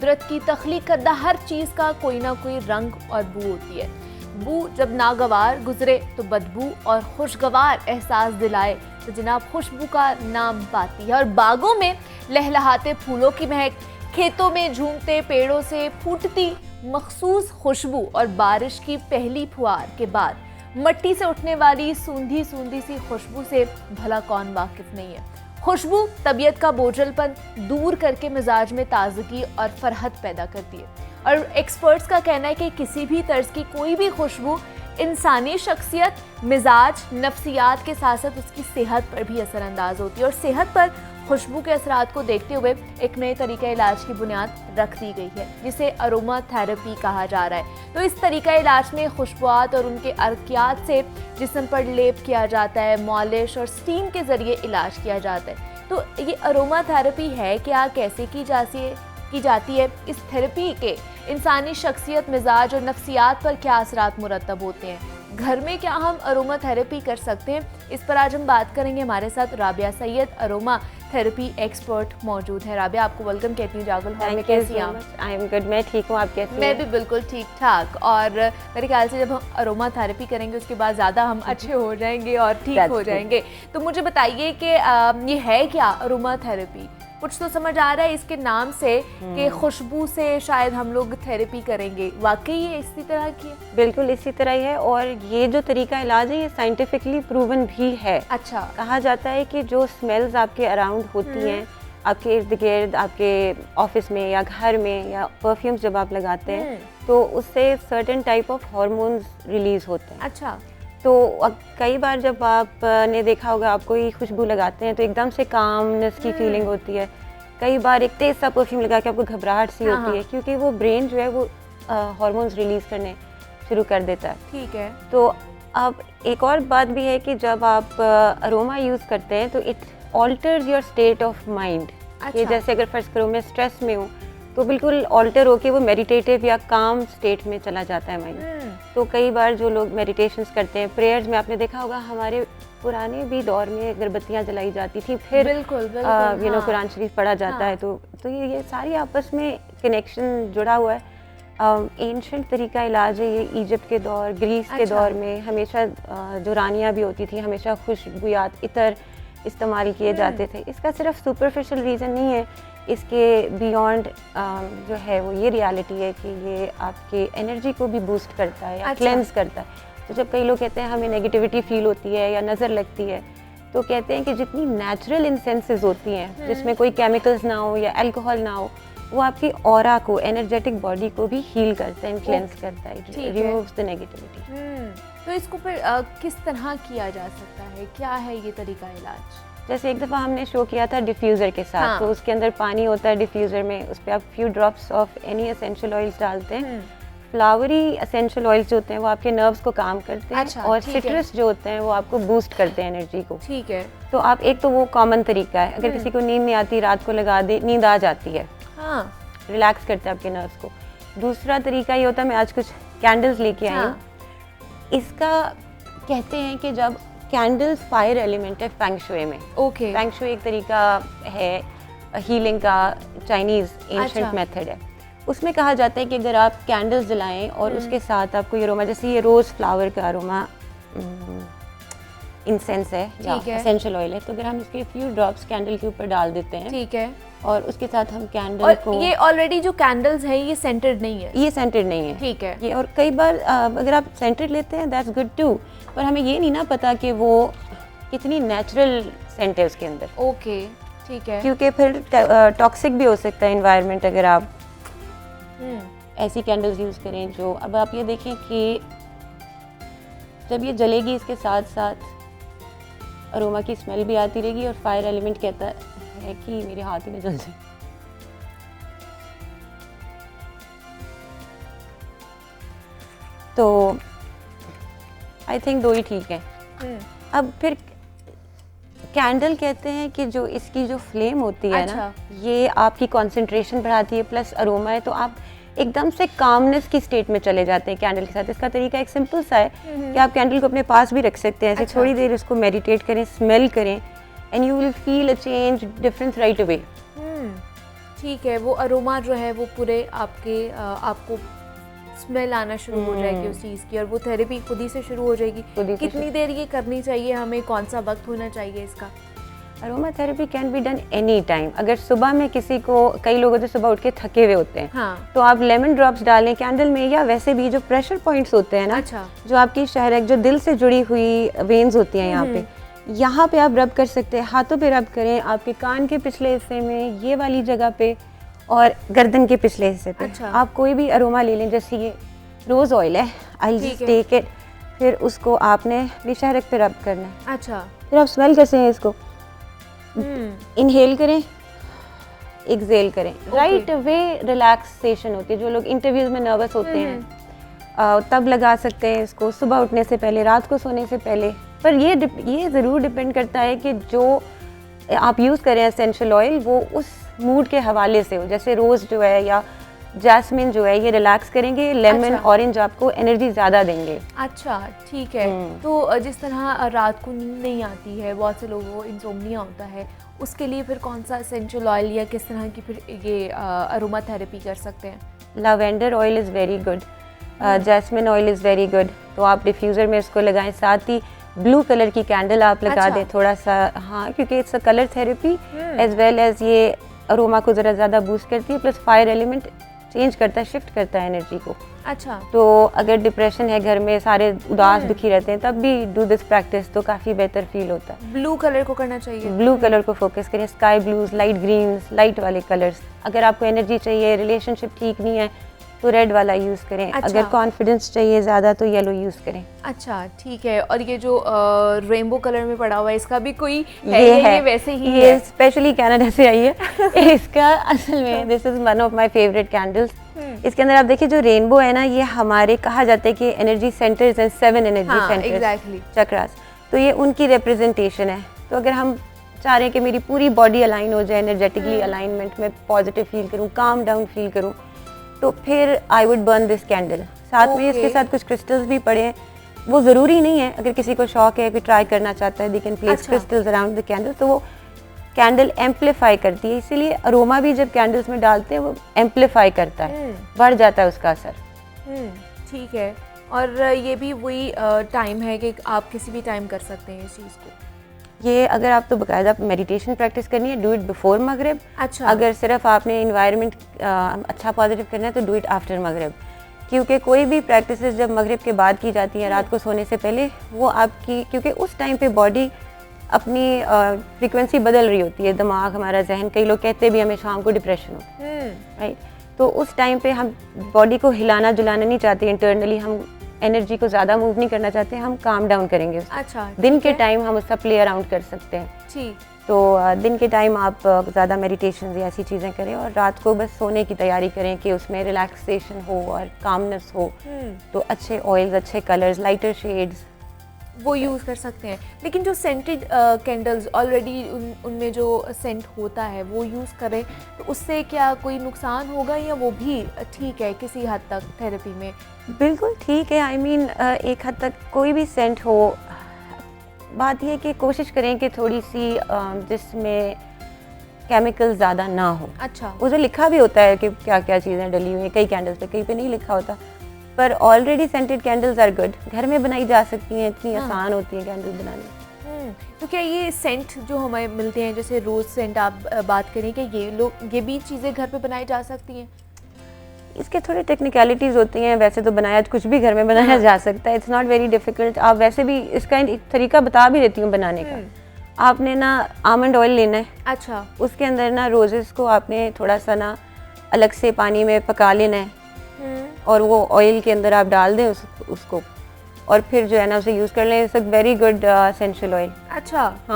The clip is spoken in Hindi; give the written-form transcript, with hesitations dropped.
कुदरत की तख्लीक करदा हर चीज़ का कोई ना कोई रंग और बू होती है। बू जब नागवार गुजरे तो बदबू और खुशगवार एहसास दिलाए तो जनाब खुशबू का नाम पाती है। और बागों में लहलहाते फूलों की महक, खेतों में झूमते पेड़ों से फूटती मखसूस खुशबू और बारिश की पहली फुहार के बाद मट्टी से उठने वाली सूंधी सूंधी सी खुशबू से भला कौन वाकिफ नहीं है। खुशबू तबीयत का बोझलपन दूर करके मिजाज में ताजगी और फरहत पैदा करती है। और एक्सपर्ट्स का कहना है कि किसी भी तर्ज की कोई भी खुशबू इंसानी शख्सियत, मिजाज, नफ्सियात के साथ साथ उसकी सेहत पर भी असरअंदाज होती है। और सेहत पर खुशबू के असरात को देखते हुए एक नए तरीका इलाज की बुनियाद रख दी गई है जिसे अरोमा थेरेपी कहा जा रहा है। तो इस तरीका इलाज में खुशबुआत और उनके अर्कियात से जिस्म पर लेप किया जाता है, मॉलिश और स्टीम के जरिए इलाज किया जाता है। तो ये अरोमा थेरेपी है क्या, कैसे की जाती है, इस थेरेपी के इंसानी शख्सियत, मिजाज और नफ्सियात पर क्या असरात मुरतब होते हैं, घर में क्या हम अरोमा थेरेपी कर सकते हैं, इस पर आज हम बात करेंगे। हमारे साथ Rabia Syed, aroma therapy expert मौजूद है। राबिया, आपको वेलकम कहती हूँ जागल हॉल में। कैसी हैं आप? आई एम गुड, मैं ठीक हूँ, आप कैसी हैं? मैं भी बिल्कुल ठीक ठाक। और मेरे ख्याल से जब हम अरोमा थेरेपी करेंगे उसके बाद ज़्यादा हम अच्छे हो जाएंगे और ठीक हो जाएंगे। तो मुझे बताइए कि ये है क्या अरोमा थेरेपी? कुछ तो समझ आ रहा है इसके नाम से कि खुशबू से शायद हम लोग थेरेपी करेंगे, वाकई ये इसी तरह की है? बिल्कुल इसी तरह ही है। और ये जो तरीका इलाज है ये साइंटिफिकली प्रूवन भी है। अच्छा। कहा जाता है कि जो स्मेल्स आपके अराउंड होती हैं, आपके इर्द गिर्द, आपके ऑफिस में या घर में, या परफ्यूम्स जब आप लगाते हैं तो उससे certain type of hormones release होते हैं। अच्छा। तो कई बार जब आपने देखा होगा, आप कोई खुशबू लगाते हैं तो एकदम से कामनेस की फीलिंग होती है। कई बार एक तेज सा परफ्यूम लगा के आपको घबराहट सी होती है, क्योंकि वो ब्रेन जो है वो हार्मोन्स रिलीज करने शुरू कर देता है। ठीक है। तो अब एक और बात भी है कि जब आप अरोमा यूज़ करते हैं तो it alters your state of mind. ये जैसे अगर फर्स्ट करो मैं स्ट्रेस में हूँ तो बिल्कुल ऑल्टर होके वो मेडिटेटिव या काम स्टेट में चला जाता है माइंड। तो कई बार जो लोग मेडिटेशंस करते हैं, प्रेयर्स में आपने देखा होगा, हमारे पुराने भी दौर में अगरबत्तियाँ जलाई जाती थी, फिर यू नो कुरान शरीफ पढ़ा जाता है। तो ये सारी आपस में कनेक्शन जुड़ा हुआ है। एंशंट तरीका इलाज है ये। इजिप्ट के दौर, ग्रीस के दौर में हमेशा जो रानियाँ भी होती थी हमेशा खुशबूयात इतर इस्तेमाल किए जाते थे। इसका सिर्फ सुपरफिशियल रीज़न नहीं है, इसके बियॉन्ड जो है वो ये रियलिटी है कि ये आपके एनर्जी को भी बूस्ट करता है या क्लेंस करता है। तो जब कई लोग कहते हैं हमें नेगेटिविटी फील होती है या नज़र लगती है, तो कहते हैं कि जितनी नेचुरल इंसेंसेस होती हैं जिसमें कोई केमिकल्स ना हो या अल्कोहल ना हो, वो आपकी ऑरा को, एनर्जेटिक बॉडी को भी हील करता है, क्लेंस करता है, रिमूव्स द नेगेटिविटी। तो इसको फिर किस तरह किया जा सकता है, क्या है ये तरीका इलाज? जैसे एक दफ़ा हमने शो किया था डिफ्यूज़र के साथ। तो उसके अंदर पानी होता है डिफ्यूज़र में, उस पर आप few drops of any essential oils डालते हैं। फ्लावरी एसेंशियल ऑयल्स जो होते हैं वो आपके नर्व्स को काम करते हैं, और सिट्रस जो होते हैं वो आपको बूस्ट करते हैं एनर्जी को। ठीक है। तो आप एक तो वो कॉमन तरीका है, अगर किसी को नींद नहीं आती रात को लगा दे, नींद आ जाती है, रिलैक्स करते हैं आपके नर्व्स को। दूसरा तरीका ये होता है, मैं आज कुछ कैंडल्स लेके आई हूँ। इसका कहते हैं कि जब कैंडल्स फायर एलिमेंट है फेंग शुई में। ओके। फेंग शुई एक तरीका है हीलिंग का, चाइनीज़ एंशिएंट मेथड है। उसमें कहा जाता है कि अगर आप कैंडल्स जलाएं और उसके साथ आप कोई अरोमा, जैसे ये रोज़ फ्लावर का अरोमा इंसेंस है या एसेंशियल ऑयल है, तो अगर हम इसके फ्यू ड्रॉप्स कैंडल के ऊपर डाल देते हैं, ठीक है, और उसके साथ हम कैंडल को, ये ऑलरेडी जो कैंडल्स है ये सेंटेड नहीं है? ये सेंटेड नहीं है। ठीक है। ये, और कई बार अगर आप सेंटेड लेते हैं दैट्स गुड टू, पर हमें ये नहीं ना पता कि वो कितनी नेचुरल सेंट है उसके अंदर। ओके, ठीक है। क्योंकि फिर टॉक्सिक भी हो सकता है एनवायरनमेंट अगर आप ऐसी कैंडल्स यूज़ करें जो, अब आप ये देखें कि जब ये जलेगी इसके साथ साथ अरोमा की स्मेल भी आती रहेगी, और फायर एलिमेंट कहता है कि मेरे हाथ ही में जल जाए। तो आई थिंक दो ही ठीक है। अब फिर कैंडल कहते हैं कि जो इसकी जो फ्लेम होती है ना, ये आपकी कंसंट्रेशन बढ़ाती है, प्लस अरोमा है, तो आप एकदम से कामनेस की स्टेट में चले जाते हैं कैंडल के साथ। इसका तरीका एक सिंपल सा है कि आप कैंडल को अपने पास भी रख सकते हैं, ऐसे थोड़ी देर इसको मेडिटेट करें, स्मेल करें, and you will feel a change, difference right away. ठीक है, वो अरोमा जो है वो पूरे आपको स्मेल आना शुरू हो जाएगी उस चीज़ की, और वो थेरेपी खुद ही से शुरू हो जाएगी। कितनी देर ये करनी चाहिए हमें, कौन सा वक्त होना चाहिए इसका? Aroma therapy can be done any time. अगर सुबह में किसी को, कई लोग तो सुबह उठ के थके हुए होते हैं, हाँ। तो आप लेमन ड्रॉप्स डालें कैंडल में, या वैसे भी जो प्रेशर पॉइंट्स होते हैं ना, अच्छा। जो आपकी शहरक, जो दिल से जुड़ी हुई वेन्स होती हैं यहाँ पे आप रब कर सकते हैं। हाथों पे रब करें, आपके कान के पिछले हिस्से में, ये वाली जगह पे, और गर्दन के पिछले हिस्से पे। अच्छा। आप कोई भी अरोमा ले लें, जैसे ये रोज़ ऑयल है, आई जस्ट टेक इट, फिर उसको आपने अपनी शहरक पे रब करना है। अच्छा। फिर आप स्मेल कैसे हैं इसको, इनहेल करें, एक्सहेल करें, राइट वे रिलैक्सेशन होती है। जो लोग इंटरव्यूज में नर्वस होते हैं तब लगा सकते हैं इसको, सुबह उठने से पहले, रात को सोने से पहले। पर ये ज़रूर डिपेंड करता है कि जो आप यूज़ करें एसेंशियल ऑयल, वो उस मूड के हवाले से हो। जैसे रोज़ जो है या जैस्मिन जो है, ये रिलैक्स करेंगे, लेमन, ऑरेंज आपको एनर्जी ज़्यादा देंगे। अच्छा, ठीक है। तो जिस तरह रात को नींद नहीं आती है, बहुत से लोगों को इंसोम्निया होता है, उसके लिए फिर कौन सा एसेंशियल ऑयल या किस तरह की फिर ये अरोमा थेरेपी कर सकते हैं? Lavender oil is very good, jasmine oil is very good. तो आप डिफ्यूज़र में इसको लगाएं, साथ ही ब्लू कलर की कैंडल आप लगा दें थोड़ा सा, हाँ, क्योंकि it's a colour therapy as well as ये अरोमा को ज़रा ज़्यादा बूस्ट करती है, प्लस फायर एलिमेंट चेंज करता है, शिफ्ट करता है एनर्जी को। अच्छा। तो अगर डिप्रेशन है, घर में सारे उदास दुखी रहते हैं, तब भी डू दिस प्रैक्टिस, तो काफ़ी बेहतर फील होता है। ब्लू कलर को करना चाहिए, ब्लू कलर को फोकस करें, sky blues, light greens, light वाले कलर्स। अगर आपको एनर्जी चाहिए, रिलेशनशिप ठीक नहीं है, तो रेड वाला यूज़ करें। अच्छा। अगर कॉन्फिडेंस चाहिए ज़्यादा, तो येलो यूज़ करें। अच्छा, ठीक है। और ये जो रेनबो कलर में पड़ा हुआ है, इसका भी कोई ये वैसे ही है? स्पेशली कनाडा से आई है। इसका असल में this is one of my favourite candles. इसके अंदर आप देखिए, जो रेनबो है ना, ये हमारे कहा जाता है कि एनर्जी सेंटर्स हैं, 7 एनर्जी सेंटर्स, चक्रास, तो ये उनकी रिप्रेजेंटेशन है। तो अगर हम चाह रहे हैं कि मेरी पूरी बॉडी अलाइन हो जाए, एनर्जेटिकली अलाइनमेंट में पॉजिटिव फील करूँ, काम डाउन फील करूँ, तो फिर I would burn this candle. साथ में इसके साथ कुछ क्रिस्टल्स भी पड़े हैं, वो ज़रूरी नहीं है, अगर किसी को शौक है, कोई ट्राई करना चाहता है, they can place crystals around the candle, तो वो कैंडल एम्पलीफाई करती है। इसीलिए अरोमा भी जब कैंडल्स में डालते हैं, वो एम्पलीफाई करता है, बढ़ जाता है उसका असर। ठीक है। और ये भी वही टाइम है कि आप किसी भी टाइम कर सकते हैं इस चीज़ को? ये अगर आप तो बाकायदा मेडिटेशन प्रैक्टिस करनी है, डू इट बिफोर मगरिब। अच्छा। अगर सिर्फ आपने इन्वायरमेंट अच्छा पॉजिटिव करना है, तो डू इट आफ्टर मगरिब, क्योंकि कोई भी प्रैक्टिस जब मगरिब के बाद की जाती है, रात को सोने से पहले, वो आपकी, क्योंकि उस टाइम पे बॉडी अपनी फ्रीक्वेंसी बदल रही होती है, दिमाग, हमारा जहन, कई लोग कहते भी हमें शाम को डिप्रेशन हो, राइट। तो उस टाइम पे हम बॉडी को हिलाना जुलाना नहीं चाहते, इंटरनली हम एनर्जी को ज़्यादा मूव नहीं करना चाहते, हम काम डाउन करेंगे। अच्छा। दिन के टाइम हम उसका प्ले अराउंड कर सकते हैं। ठीक। तो दिन के टाइम आप ज़्यादा मेडिटेशन या ऐसी चीज़ें करें, और रात को बस सोने की तैयारी करें कि उसमें रिलैक्सेशन हो और कामनेस हो। तो अच्छे ऑयल्स, अच्छे कलर्स, लाइटर शेड्स वो यूज़ कर सकते हैं। लेकिन जो सेंटेड कैंडल्स ऑलरेडी उनमें जो सेंट होता है वो यूज़ करें, तो उससे क्या कोई नुकसान होगा, या वो भी ठीक है किसी हद तक थेरेपी में? बिल्कुल ठीक है। आई मीन एक हद तक कोई भी सेंट हो, बात यह कि कोशिश करें कि थोड़ी सी जिसमें केमिकल ज़्यादा ना हो। अच्छा। उसे लिखा भी होता है कि क्या क्या चीज़ें डली हुई हैं, कई कैंडल्स पे, कहीं पे नहीं लिखा होता, पर already scented candles are good, घर में बनाई जा सकती हैं, इतनी आसान होती हैं कैंडल बनानी। तो क्या ये सेंट जो हमें मिलते हैं, जैसे रोज़ सेंट आप बात करें, कि ये भी चीज़ें घर पे बनाई जा सकती हैं? इसके थोड़ी टेक्निकलिटीज़ होती हैं, वैसे तो बनाया कुछ भी घर में बनाया जा सकता है, इट्स नॉट वेरी डिफ़िकल्ट। आप वैसे भी इसका एक तरीका बता भी देती हूँ बनाने का। आपने ना आमंड ऑयल लेना है। अच्छा। उसके अंदर ना रोजेस को आपने थोड़ा सा ना अलग से पानी में पका लेना है, और वो ऑयल के अंदर आप डाल दें उसको, और फिर जो है ना उसे यूज़ कर लें। It's a very good essential oil. अच्छा।